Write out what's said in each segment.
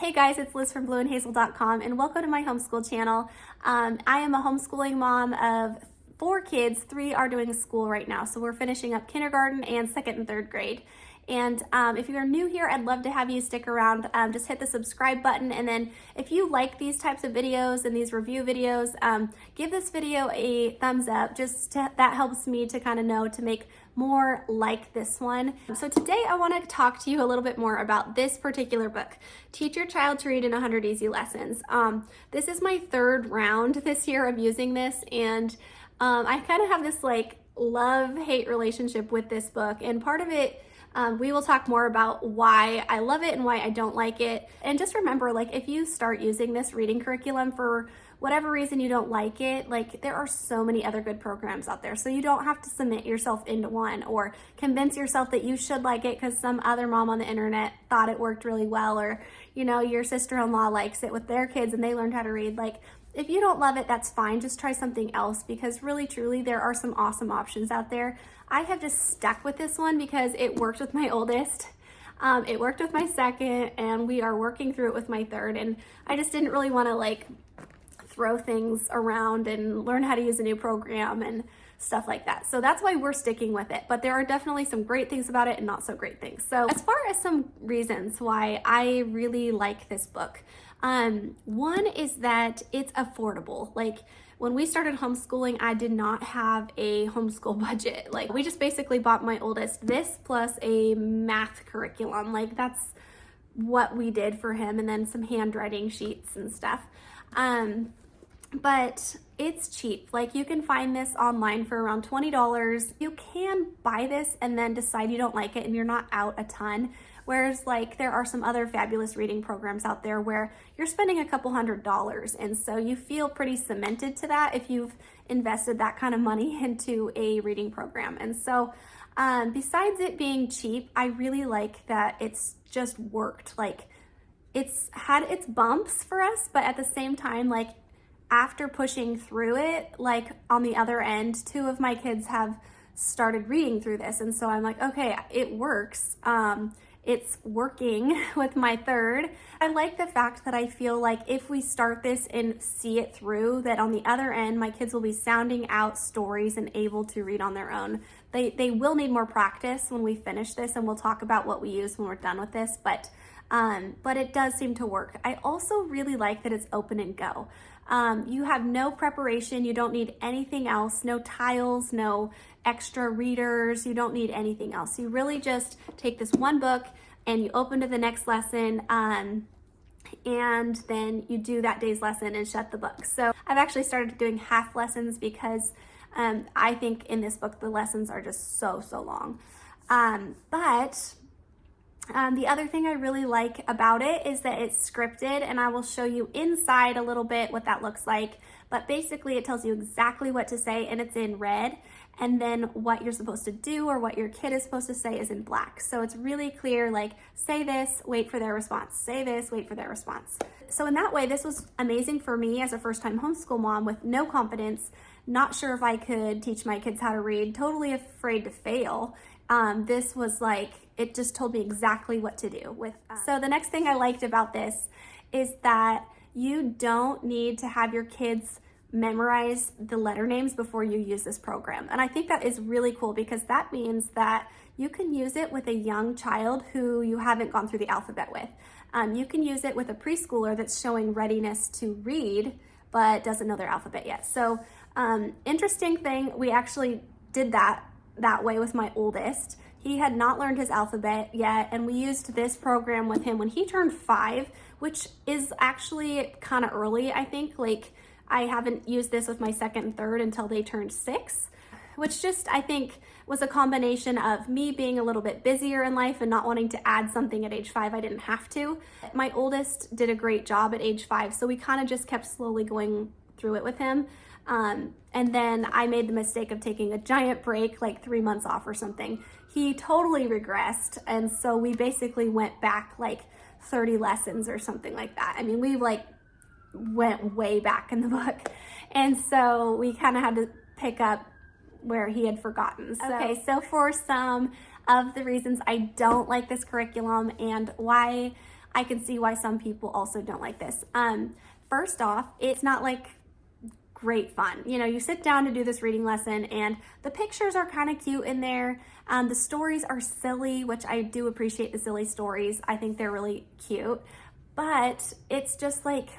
Hey guys, it's Liz from blueandhazel.com and welcome to my homeschool channel. I am a homeschooling mom of 4 kids. 3 are doing school right now, so we're finishing up kindergarten and 2nd and 3rd grade. And if you're new here, I'd love to have you stick around. Just hit the subscribe button, and then if you like these types of videos and these review videos, give this video a thumbs up. That helps me to kind of know to make more like this one. So today I want to talk to you a little bit more about this particular book, Teach Your Child to Read in 100 Easy Lessons. This is my 3rd round this year of using this, and I kind of have this like love-hate relationship with this book, and part of it we will talk more about why I love it and why I don't like it. And just remember, like, if you start using this reading curriculum for whatever reason you don't like it, like, there are so many other good programs out there. So you don't have to submit yourself into one or convince yourself that you should like it because some other mom on the internet thought it worked really well, or, you know, your sister-in-law likes it with their kids and they learned how to read. Like, if you don't love it, that's fine. Just try something else, because really, truly, there are some awesome options out there. I have just stuck with this one because it worked with my oldest. It worked with my 2nd, and we are working through it with my 3rd. And I just didn't really want to like throw things around and learn how to use a new program and stuff like that. So that's why we're sticking with it. But there are definitely some great things about it and not so great things. So as far as some reasons why I really like this book, one is that it's affordable. Like, when we started homeschooling, I did not have a homeschool budget. Like, we just basically bought my oldest this plus a math curriculum. Like, that's what we did for him, and then some handwriting sheets and stuff. But it's cheap. Like, you can find this online for around $20. You can buy this and then decide you don't like it and you're not out a ton. Whereas, like, there are some other fabulous reading programs out there where you're spending a couple $100s, and so you feel pretty cemented to that if you've invested that kind of money into a reading program. And so besides it being cheap, I really like that it's just worked. Like, it's had its bumps for us, but at the same time, like, after pushing through it, like, on the other end, 2 of my kids have started reading through this, and so I'm like, okay, it works. It's working with my 3rd. I like the fact that I feel like if we start this and see it through, that on the other end, my kids will be sounding out stories and able to read on their own. They will need more practice when we finish this, and we'll talk about what we use when we're done with this, but it does seem to work. I also really like that it's open and go. You have no preparation. You don't need anything else, no tiles, no extra readers. You don't need anything else. You really just take this one book and you open to the next lesson, and then you do that day's lesson and shut the book. So I've actually started doing half lessons because I think in this book the lessons are just so long. The other thing I really like about it is that it's scripted, and I will show you inside a little bit what that looks like. But basically it tells you exactly what to say, and it's in red, and then what you're supposed to do or what your kid is supposed to say is in black. So it's really clear, like, say this, wait for their response. Say this, wait for their response. So in that way, this was amazing for me as a first-time homeschool mom with no confidence, not sure if I could teach my kids how to read, totally afraid to fail. This was like, it just told me exactly what to do with. So the next thing I liked about this is that you don't need to have your kids memorize the letter names before you use this program. And I think that is really cool, because that means that you can use it with a young child who you haven't gone through the alphabet with. You can use it with a preschooler that's showing readiness to read, but doesn't know their alphabet yet. So interesting thing, we actually did that way with my oldest. He had not learned his alphabet yet, and we used this program with him when he turned 5, which is actually kind of early, I think. Like, I haven't used this with my 2nd and 3rd until they turned 6, which just, I think, was a combination of me being a little bit busier in life and not wanting to add something at age 5 I didn't have to. My oldest did a great job at age 5, so we kind of just kept slowly going through it with him. And then I made the mistake of taking a giant break, like 3 months off or something. He totally regressed, and so we basically went back like 30 lessons or something like that. I mean, we like went way back in the book, and so we kind of had to pick up where he had forgotten. Okay, so for some of the reasons I don't like this curriculum and why I can see why some people also don't like this. First off, it's not like great fun. You know, you sit down to do this reading lesson and the pictures are kind of cute in there. The stories are silly, which I do appreciate the silly stories. I think they're really cute, but it's just like,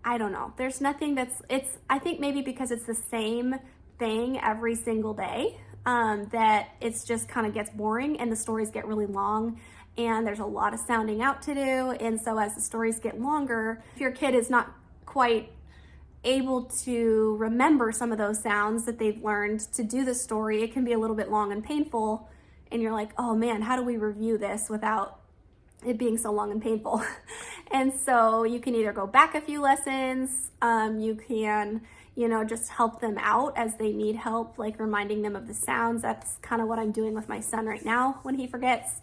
I don't know. There's nothing I think maybe because it's the same thing every single day, that it's just kind of gets boring and the stories get really long and there's a lot of sounding out to do. And so as the stories get longer, if your kid is not quite able to remember some of those sounds that they've learned to do the story, it can be a little bit long and painful. And you're like, oh man, how do we review this without it being so long and painful? And so you can either go back a few lessons, you can, just help them out as they need help, like reminding them of the sounds. That's kind of what I'm doing with my son right now when he forgets.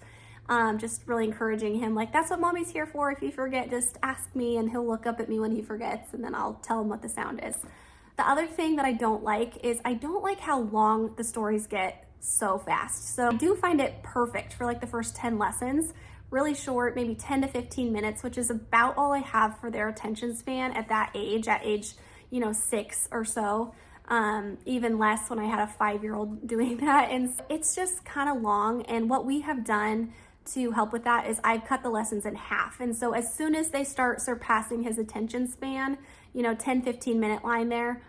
Just really encouraging him, like, that's what mommy's here for. If you forget, just ask me, and he'll look up at me when he forgets, and then I'll tell him what the sound is. The other thing that I don't like is I don't like how long the stories get so fast. So I do find it perfect for like the first 10 lessons, really short, maybe 10 to 15 minutes, which is about all I have for their attention span at that age, at age 6 or so. Even less when I had a 5-year-old doing that. And it's just kind of long. And what we have done to help with that is I've cut the lessons in half. And so as soon as they start surpassing his attention span, 10-15 minute line there,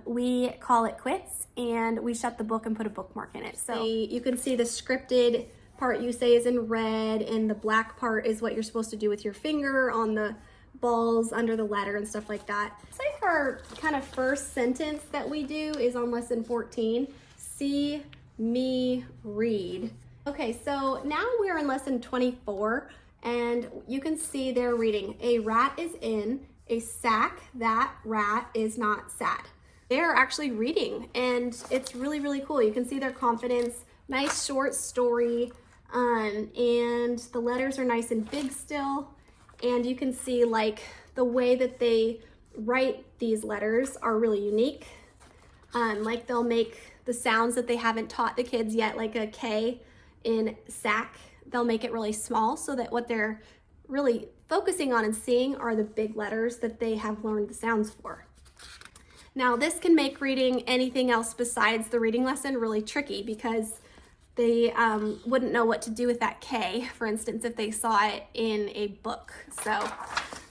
we call it quits and we shut the book and put a bookmark in it. So you can see the scripted part you say is in red, and the black part is what you're supposed to do with your finger on the balls under the letter and stuff like that. Say our kind of first sentence that we do is on lesson 14, see me read. Okay, so now we're in lesson 24, and you can see they're reading, a rat is in a sack, that rat is not sad. They're actually reading, and it's really, really cool. You can see their confidence, nice short story, and the letters are nice and big still. And you can see like the way that they write these letters are really unique. Like they'll make the sounds that they haven't taught the kids yet, like a K in sack, they'll make it really small so that what they're really focusing on and seeing are the big letters that they have learned the sounds for. Now this can make reading anything else besides the reading lesson really tricky because they wouldn't know what to do with that K, for instance, if they saw it in a book. So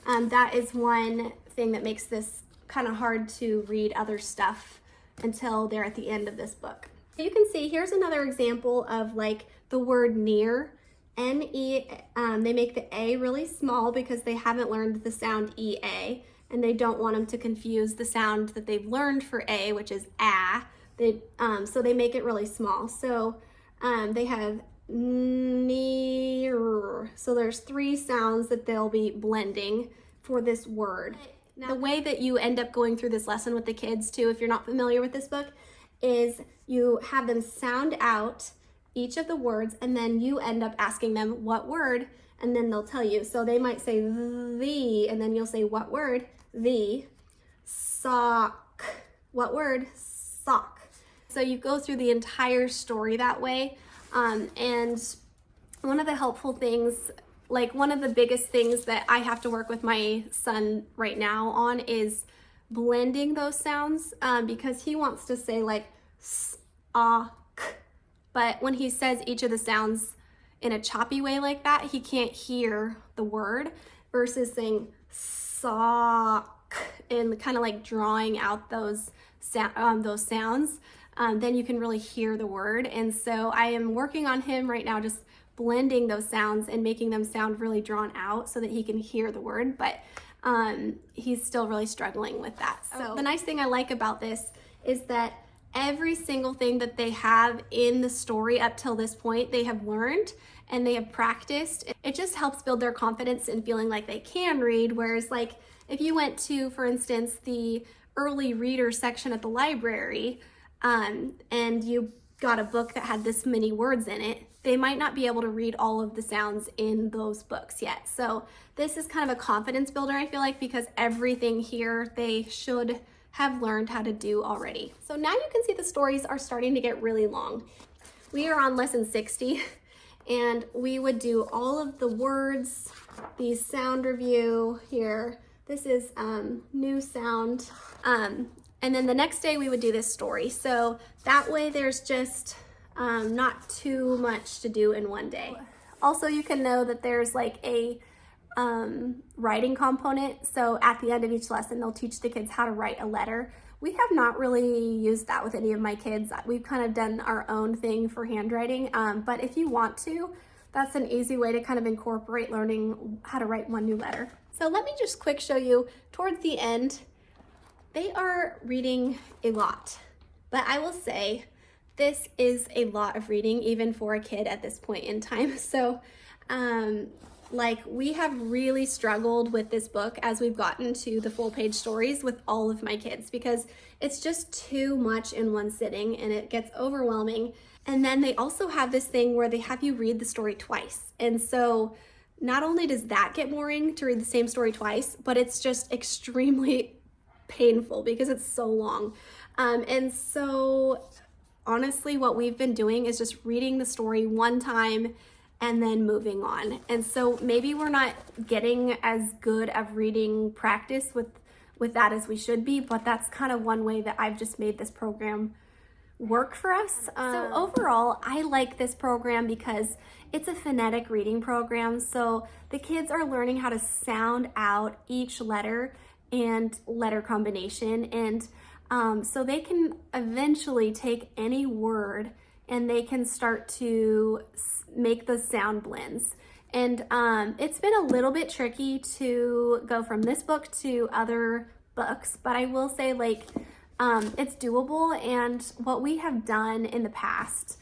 that is one thing that makes this kind of hard to read other stuff until they're at the end of this book. You can see here's another example of like the word near, N-E, they make the A really small because they haven't learned the sound E-A, and they don't want them to confuse the sound that they've learned for A, which is ah. So they make it really small. So they have near. So there's 3 sounds that they'll be blending for this word. Now, the way that you end up going through this lesson with the kids too, if you're not familiar with this book, is you have them sound out each of the words and then you end up asking them what word, and then they'll tell you. So they might say the, and then you'll say what word? The. Sock. What word? Sock. So you go through the entire story that way. And one of the helpful things, like one of the biggest things that I have to work with my son right now on is blending those sounds, because he wants to say like s-a-k, but when he says each of the sounds in a choppy way like that, he can't hear the word, versus saying sock and kind of like drawing out those sounds. Then you can really hear the word. And so I am working on him right now, just blending those sounds and making them sound really drawn out so that he can hear the word, but he's still really struggling with that. So the nice thing I like about this is that every single thing that they have in the story up till this point, they have learned and they have practiced. It just helps build their confidence in feeling like they can read. Whereas like if you went to, for instance, the early reader section at the library, and you got a book that had this many words in it, they might not be able to read all of the sounds in those books yet. So this is kind of a confidence builder, I feel like, because everything here they should have learned how to do already. So now you can see the stories are starting to get really long. We are on lesson 60, and we would do all of the words the sound review here. This is new sound. And then the next day we would do this story. So that way there's just not too much to do in one day. Also, you can know that there's like a writing component. So at the end of each lesson, they'll teach the kids how to write a letter. We have not really used that with any of my kids. We've kind of done our own thing for handwriting. But if you want to, that's an easy way to kind of incorporate learning how to write one new letter. So let me just quick show you towards the end, they are reading a lot, but I will say this is a lot of reading even for a kid at this point in time. So like we have really struggled with this book as we've gotten to the full page stories with all of my kids because it's just too much in one sitting and it gets overwhelming. And then they also have this thing where they have you read the story twice. And so not only does that get boring to read the same story twice, but it's just extremely painful because it's so long. And so honestly, what we've been doing is just reading the story one time and then moving on. And so maybe we're not getting as good of reading practice with that as we should be, but that's kind of one way that I've just made this program work for us. So overall, I like this program because it's a phonetic reading program. So the kids are learning how to sound out each letter and letter combination. And so they can eventually take any word and they can start to make those sound blends. And it's been a little bit tricky to go from this book to other books, but I will say like it's doable. And what we have done in the past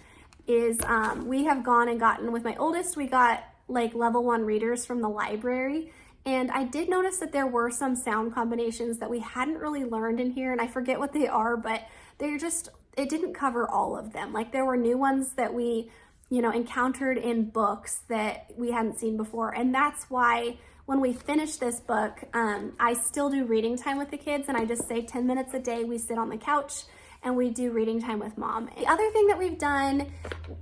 is we have gone and gotten, with my oldest, we got like level 1 readers from the library. And I did notice that there were some sound combinations that we hadn't really learned in here, and I forget what they are, but they're just, it didn't cover all of them. Like there were new ones that we, encountered in books that we hadn't seen before. And that's why when we finish this book, I still do reading time with the kids, and I just say 10 minutes a day we sit on the couch and we do reading time with mom. The other thing that we've done,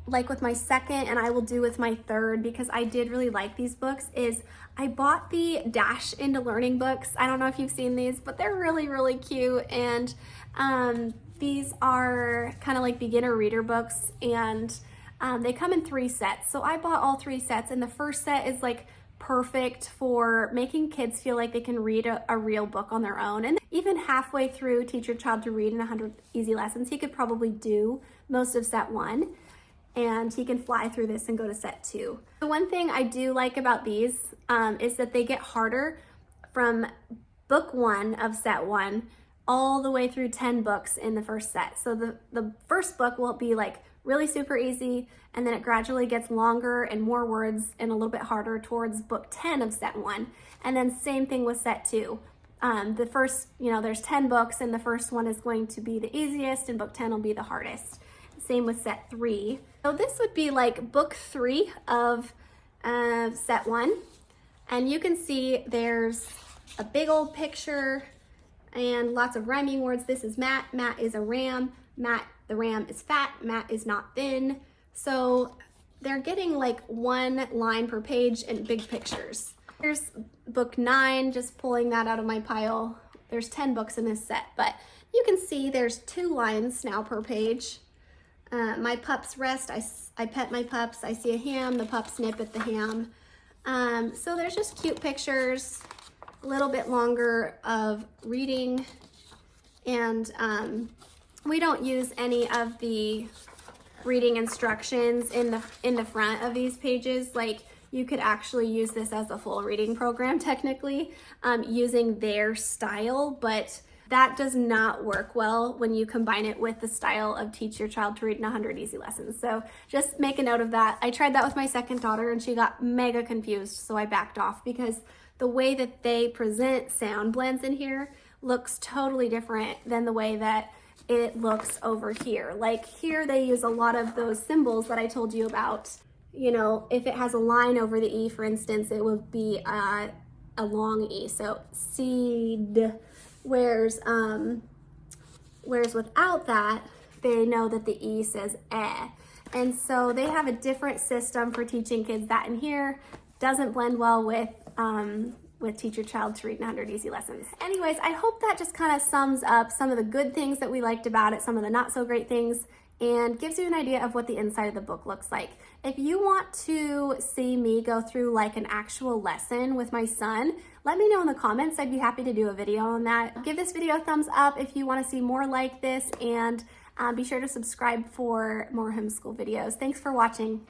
like with my second, and I will do with my third, because I did really like these books, is I bought the Dash into Learning books. I don't know if you've seen these, but they're really, really cute. And these are kind of like beginner reader books, and they come in 3 sets. So I bought all 3 sets, and the first set is like perfect for making kids feel like they can read a real book on their own. And even halfway through Teach Your Child to Read in 100 Easy Lessons, he could probably do most of set 1, and he can fly through this and go to set 2. The one thing I do like about these is that they get harder from book 1 of set 1 all the way through 10 books in the first set. So the first book will be like really super easy, and then it gradually gets longer and more words and a little bit harder towards book 10 of set 1. And then same thing with set 2. The first, there's 10 books, and the first one is going to be the easiest and book 10 will be the hardest. Same with set 3. So this would be like book 3 of set 1. And you can see there's a big old picture and lots of rhyming words. This is Matt. Matt is a ram. Matt, the ram, is fat. Matt is not thin. So they're getting like 1 line per page and big pictures. Here's book 9, just pulling that out of my pile. There's 10 books in this set, but you can see there's 2 lines now per page. My pups rest. I pet my pups. I see a ham. The pups nip at the ham. So there's just cute pictures, a little bit longer of reading, and we don't use any of the reading instructions in the front of these pages. Like you could actually use this as a full reading program technically, using their style, but that does not work well when you combine it with the style of Teach Your Child to Read in 100 Easy Lessons. So just make a note of that. I tried that with my second daughter and she got mega confused, so I backed off, because the way that they present sound blends in here looks totally different than the way that it looks over here. Like here they use a lot of those symbols that I told you about. If it has a line over the E, for instance, it would be a long E. So seed. Whereas without that, they know that the E says eh. And so they have a different system for teaching kids that in here. doesn't blend well with Teach Your Child to Read in 100 Easy Lessons. Anyways, I hope that just kind of sums up some of the good things that we liked about it, some of the not so great things, and gives you an idea of what the inside of the book looks like. If you want to see me go through like an actual lesson with my son, let me know in the comments. I'd be happy to do a video on that. Give this video a thumbs up if you want to see more like this, and be sure to subscribe for more homeschool videos. Thanks for watching.